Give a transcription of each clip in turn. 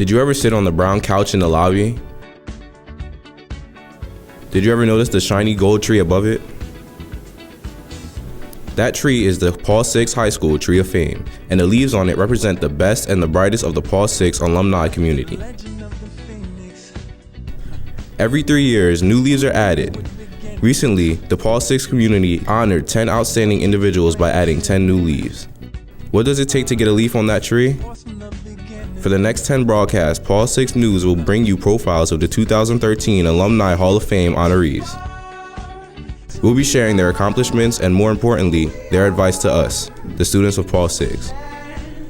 Did you ever sit on the brown couch in the lobby? Did you ever notice the shiny gold tree above it? That tree is the Paul VI High School Tree of Fame, and the leaves on it represent the best and the brightest of the Paul VI alumni community. Every 3 years, new leaves are added. Recently, the Paul VI community honored 10 outstanding individuals by adding 10 new leaves. What does it take to get a leaf on that tree? For the next 10 broadcasts, Paul VI News will bring you profiles of the 2013 Alumni Hall of Fame honorees. We'll be sharing their accomplishments and, more importantly, their advice to us, the students of Paul VI.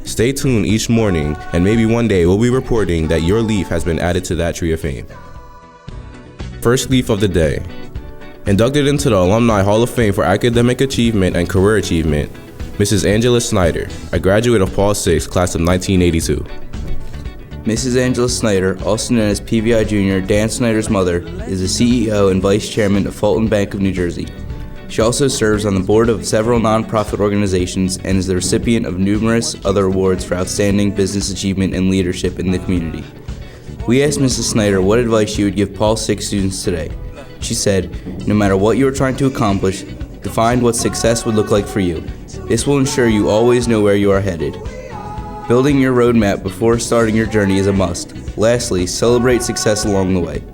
Stay tuned each morning, and maybe one day we'll be reporting that your leaf has been added to that Tree of Fame. First leaf of the day. Inducted into the Alumni Hall of Fame for academic achievement and career achievement, Mrs. Angela Snyder, a graduate of Paul VI, class of 1982. Mrs. Angela Snyder, also known as PVI Jr., Dan Snyder's mother, is the CEO and Vice Chairman of Fulton Bank of New Jersey. She also serves on the board of several nonprofit organizations and is the recipient of numerous other awards for outstanding business achievement and leadership in the community. We asked Mrs. Snyder what advice she would give Paul VI students today. She said, "No matter what you are trying to accomplish, define what success would look like for you. This will ensure you always know where you are headed. Building your roadmap before starting your journey is a must. Lastly, celebrate success along the way."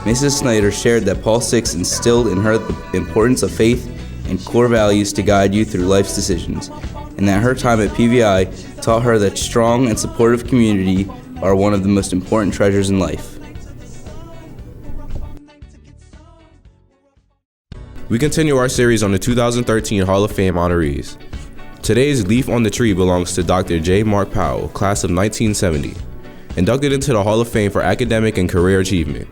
Mrs. Snyder shared that Paul VI instilled in her the importance of faith and core values to guide you through life's decisions, and that her time at PVI taught her that strong and supportive community are one of the most important treasures in life. We continue our series on the 2013 Hall of Fame honorees. Today's leaf on the tree belongs to Dr. J. Mark Powell, class of 1970, inducted into the Hall of Fame for academic and career achievement.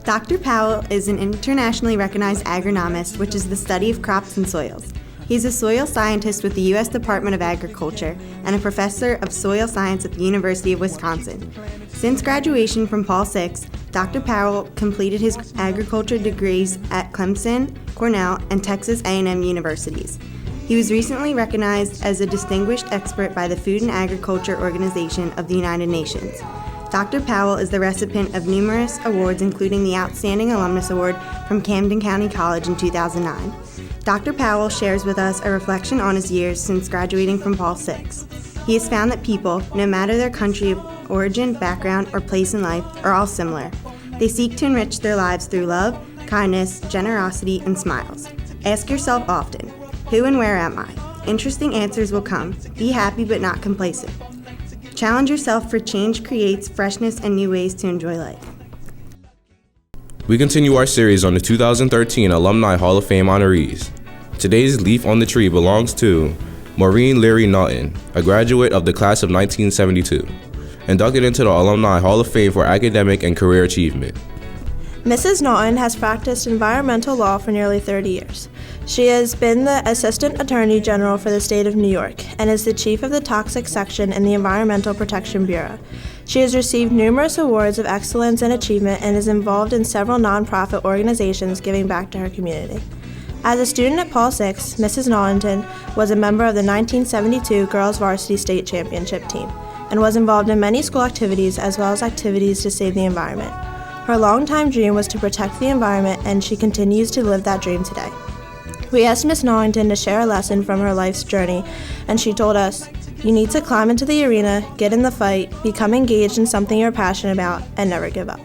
Dr. Powell is an internationally recognized agronomist, which is the study of crops and soils. He's a soil scientist with the U.S. Department of Agriculture and a professor of soil science at the University of Wisconsin. Since graduation from Paul VI, Dr. Powell completed his agriculture degrees at Clemson, Cornell, and Texas A&M universities. He was recently recognized as a distinguished expert by the Food and Agriculture Organization of the United Nations. Dr. Powell is the recipient of numerous awards, including the Outstanding Alumnus Award from Camden County College in 2009. Dr. Powell shares with us a reflection on his years since graduating from Paul VI. He has found that people, no matter their country of origin, background, or place in life, are all similar. They seek to enrich their lives through love, kindness, generosity, and smiles. Ask yourself often, who and where am I? Interesting answers will come. Be happy but not complacent. Challenge yourself, for change creates freshness and new ways to enjoy life. We continue our series on the 2013 Alumni Hall of Fame honorees. Today's leaf on the tree belongs to Maureen Leary Nton, a graduate of the class of 1972, inducted into the Alumni Hall of Fame for academic and career achievement. Mrs. Nton has practiced environmental law for nearly 30 years. She has been the Assistant Attorney General for the state of New York and is the Chief of the Toxic Section in the Environmental Protection Bureau. She has received numerous awards of excellence and achievement and is involved in several nonprofit organizations giving back to her community. As a student at Paul VI, Mrs. Nton was a member of the 1972 Girls Varsity State Championship team and was involved in many school activities as well as activities to save the environment. Her longtime dream was to protect the environment, and she continues to live that dream today. We asked Ms. Nton to share a lesson from her life's journey, and she told us, "You need to climb into the arena, get in the fight, become engaged in something you're passionate about, and never give up."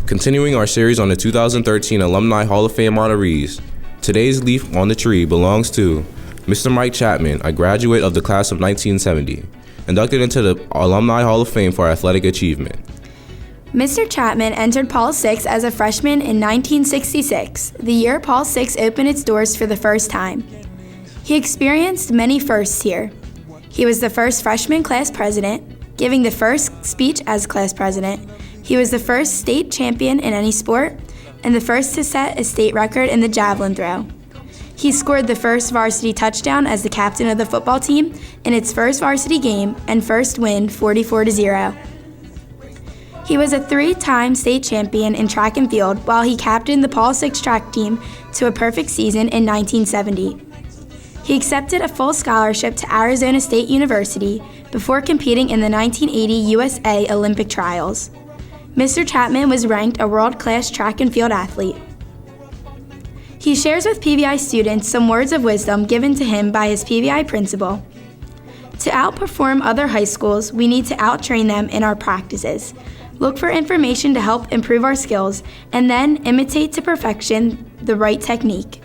Continuing our series on the 2013 Alumni Hall of Fame honorees, today's leaf on the tree belongs to Mr. Mike Chapman, a graduate of the class of 1970, inducted into the Alumni Hall of Fame for athletic achievement. Mr. Chapman entered Paul VI as a freshman in 1966, the year Paul VI opened its doors for the first time. He experienced many firsts here. He was the first freshman class president, giving the first speech as class president. He was the first state champion in any sport, and the first to set a state record in the javelin throw. He scored the first varsity touchdown as the captain of the football team in its first varsity game and first win 44-0. He was a 3-time state champion in track and field while he captained the Paul VI track team to a perfect season in 1970. He accepted a full scholarship to Arizona State University before competing in the 1980 USA Olympic trials. Mr. Chapman was ranked a world-class track and field athlete. He shares with PVI students some words of wisdom given to him by his PVI principal. To outperform other high schools, we need to outtrain them in our practices. Look for information to help improve our skills, and then imitate to perfection the right technique.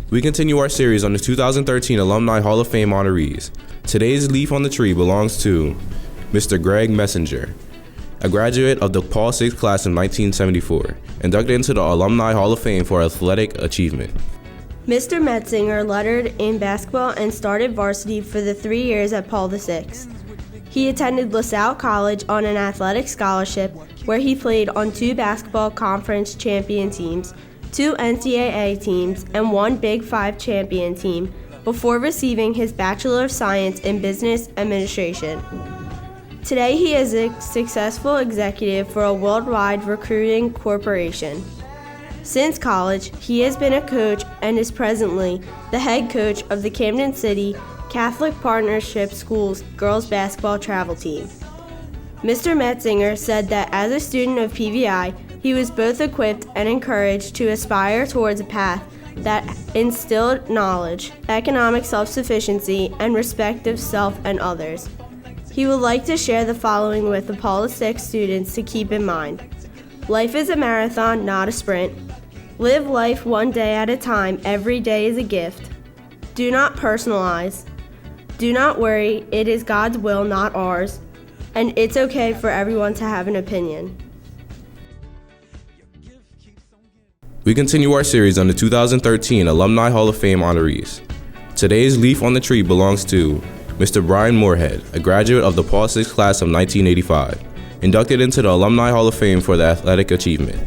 We continue our series on the 2013 Alumni Hall of Fame honorees. Today's leaf on the tree belongs to Mr. Greg Metzinger, a graduate of the Paul VI class of 1974, inducted into the Alumni Hall of Fame for athletic achievement. Mr. Metzinger lettered in basketball and started varsity for the 3 years at Paul VI. He attended LaSalle College on an athletic scholarship where he played on 2 basketball conference champion teams, 2 NCAA teams, and 1 Big 5 champion team before receiving his Bachelor of Science in Business Administration. Today he is a successful executive for a worldwide recruiting corporation. Since college, he has been a coach and is presently the head coach of the Camden City Catholic Partnership School's girls basketball travel team. Mr. Metzinger said that as a student of PVI, he was both equipped and encouraged to aspire towards a path that instilled knowledge, economic self-sufficiency, and respect of self and others. He would like to share the following with the Paul VI students to keep in mind. Life is a marathon, not a sprint. Live life one day at a time. Every day is a gift. Do not personalize. Do not worry. It is God's will, not ours. And it's okay for everyone to have an opinion. We continue our series on the 2013 Alumni Hall of Fame honorees. Today's leaf on the tree belongs to Mr. Brian Morehead, a graduate of the Paul VI class of 1985, inducted into the Alumni Hall of Fame for the athletic achievement.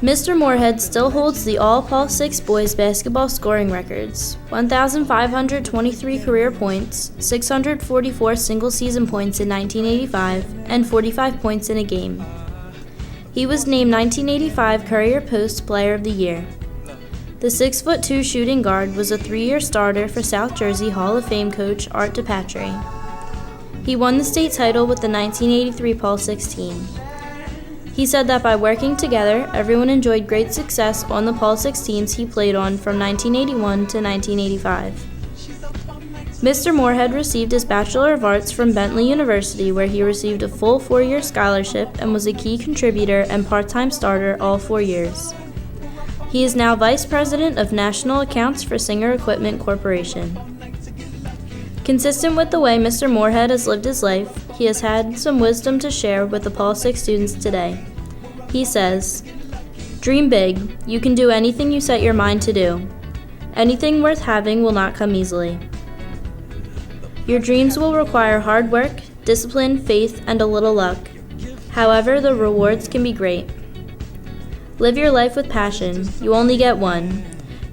Mr. Morehead still holds the all Paul VI boys basketball scoring records: 1,523 career points, 644 single-season points in 1985, and 45 points in a game. He was named 1985 Courier Post Player of the Year. The 6'2" shooting guard was a 3-year starter for South Jersey Hall of Fame coach Art Deatri. He won the state title with the 1983 Paul VI team. He said that by working together, everyone enjoyed great success on the Paul VI teams he played on from 1981 to 1985. Mr. Morehead received his Bachelor of Arts from Bentley University, where he received a full 4-year scholarship and was a key contributor and part-time starter all 4 years. He is now Vice President of National Accounts for Singer Equipment Corporation. Consistent with the way Mr. Morehead has lived his life, he has had some wisdom to share with the Paul VI students today. He says, "Dream big. You can do anything you set your mind to do. Anything worth having will not come easily. Your dreams will require hard work, discipline, faith, and a little luck. However, the rewards can be great. Live your life with passion. You only get one.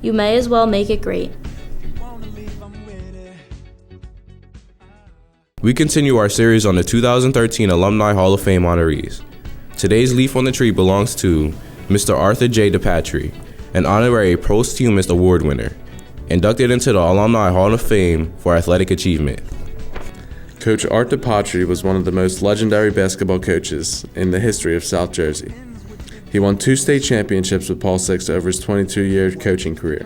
You may as well make it great." We continue our series on the 2013 Alumni Hall of Fame honorees. Today's leaf on the tree belongs to Mr. Arthur J. Deatri, an honorary posthumous award winner, inducted into the Alumni Hall of Fame for athletic achievement. Coach Art Deatri was one of the most legendary basketball coaches in the history of South Jersey. He won 2 state championships with Paul VI over his 22-year coaching career.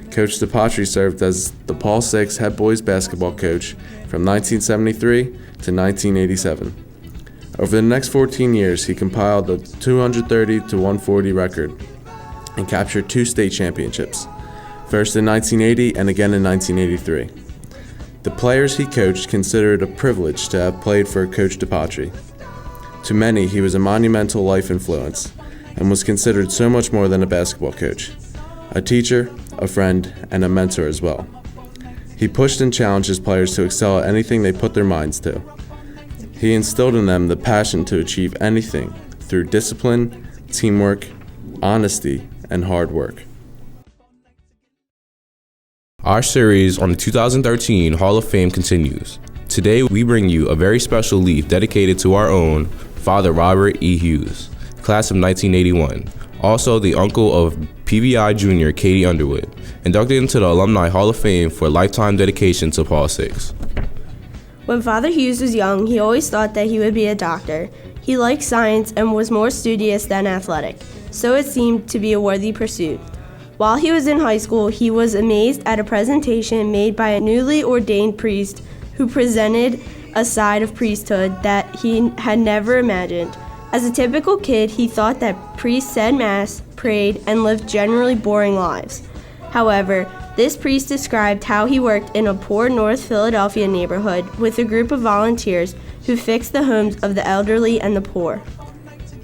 Coach Deatri served as the Paul VI head boys basketball coach from 1973 to 1987. Over the next 14 years, he compiled a 230-140 record and captured 2 state championships, first in 1980 and again in 1983. The players he coached considered it a privilege to have played for Coach Deatri. To many, he was a monumental life influence and was considered so much more than a basketball coach, a teacher, a friend, and a mentor as well. He pushed and challenged his players to excel at anything they put their minds to. He instilled in them the passion to achieve anything through discipline, teamwork, honesty, and hard work. Our series on the 2013 Hall of Fame continues. Today we bring you a very special leaf dedicated to our own Father Robert E. Hughes, class of 1981, Also the uncle of PVI Junior Katie Underwood, inducted into the Alumni Hall of Fame for lifetime dedication to Paul VI. When Father Hughes was young, he always thought that he would be a doctor. He liked science and was more studious than athletic, so it seemed to be a worthy pursuit. While he was in high school, he was amazed at a presentation made by a newly ordained priest who presented a side of priesthood that he had never imagined. As a typical kid, he thought that priests said mass, prayed, and lived generally boring lives. However, this priest described how he worked in a poor North Philadelphia neighborhood with a group of volunteers who fixed the homes of the elderly and the poor.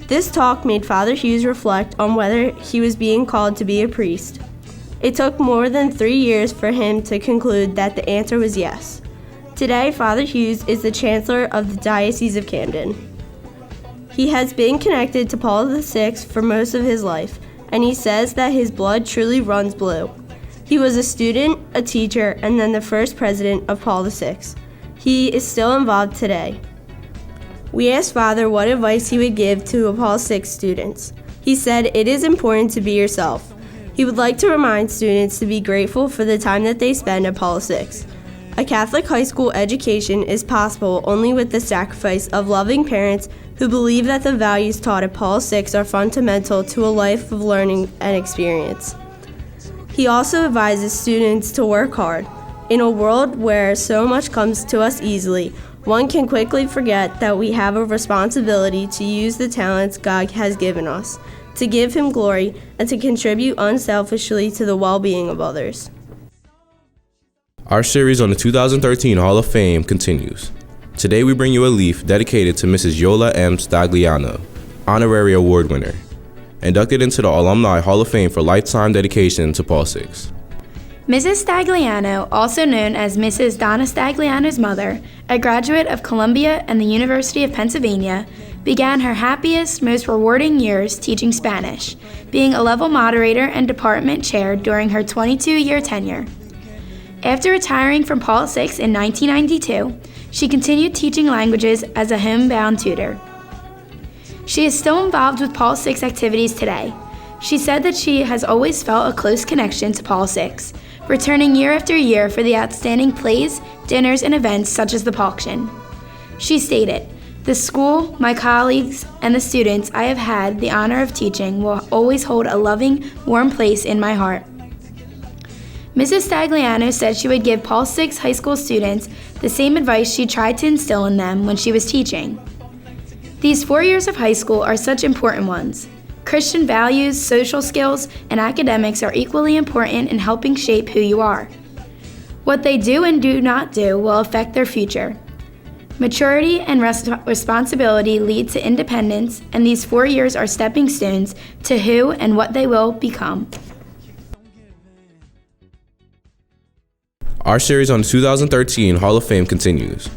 This talk made Father Hughes reflect on whether he was being called to be a priest. It took more than 3 years for him to conclude that the answer was yes. Today, Father Hughes is the Chancellor of the Diocese of Camden. He has been connected to Paul VI for most of his life, and he says that his blood truly runs blue. He was a student, a teacher, and then the first president of Paul VI. He is still involved today. We asked Father what advice he would give to Paul VI students. He said it is important to be yourself. He would like to remind students to be grateful for the time that they spend at Paul VI. A Catholic high school education is possible only with the sacrifice of loving parents who believe that the values taught at Paul VI are fundamental to a life of learning and experience. He also advises students to work hard. In a world where so much comes to us easily, one can quickly forget that we have a responsibility to use the talents God has given us, to give Him glory, and to contribute unselfishly to the well-being of others. Our series on the 2013 Hall of Fame continues. Today we bring you a leaf dedicated to Mrs. Yola M. Stagliano, Honorary Award winner, inducted into the Alumni Hall of Fame for lifetime dedication to Paul VI. Mrs. Stagliano, also known as Mrs. Donna Stagliano's mother, a graduate of Columbia and the University of Pennsylvania, began her happiest, most rewarding years teaching Spanish, being a level moderator and department chair during her 22-year tenure. After retiring from Paul VI in 1992, she continued teaching languages as a homebound tutor. She is still involved with Paul VI activities today. She said that she has always felt a close connection to Paul VI, returning year after year for the outstanding plays, dinners, and events such as the Pauction. She stated, "The school, my colleagues, and the students I have had the honor of teaching will always hold a loving, warm place in my heart." Mrs. Stagliano said she would give Paul VI high school students the same advice she tried to instill in them when she was teaching. These 4 years of high school are such important ones. Christian values, social skills, and academics are equally important in helping shape who you are. What they do and do not do will affect their future. Maturity and responsibility lead to independence, and these 4 years are stepping stones to who and what they will become. Our series on the 2013 Hall of Fame continues.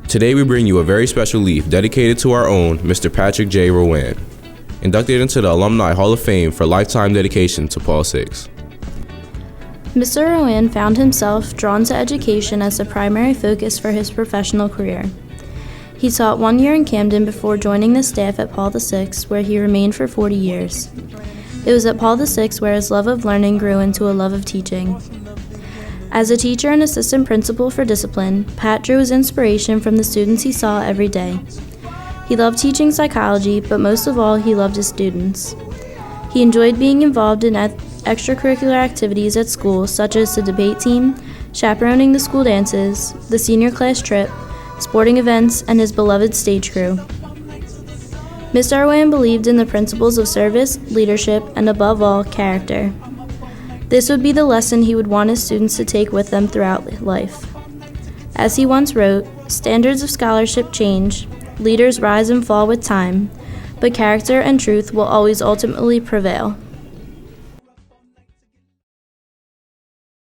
Today we bring you a very special leaf dedicated to our own Mr. Patrick J. Rowan, inducted into the Alumni Hall of Fame for lifetime dedication to Paul VI. Mr. Rowan found himself drawn to education as the primary focus for his professional career. He taught 1 year in Camden before joining the staff at Paul VI, where he remained for 40 years. It was at Paul VI where his love of learning grew into a love of teaching. As a teacher and assistant principal for discipline, Pat drew his inspiration from the students he saw every day. He loved teaching psychology, but most of all, he loved his students. He enjoyed being involved in extracurricular activities at school, such as the debate team, chaperoning the school dances, the senior class trip, sporting events, and his beloved stage crew. Mr. Rowan believed in the principles of service, leadership, and above all, character. This would be the lesson he would want his students to take with them throughout life. As he once wrote, "Standards of scholarship change, leaders rise and fall with time, but character and truth will always ultimately prevail."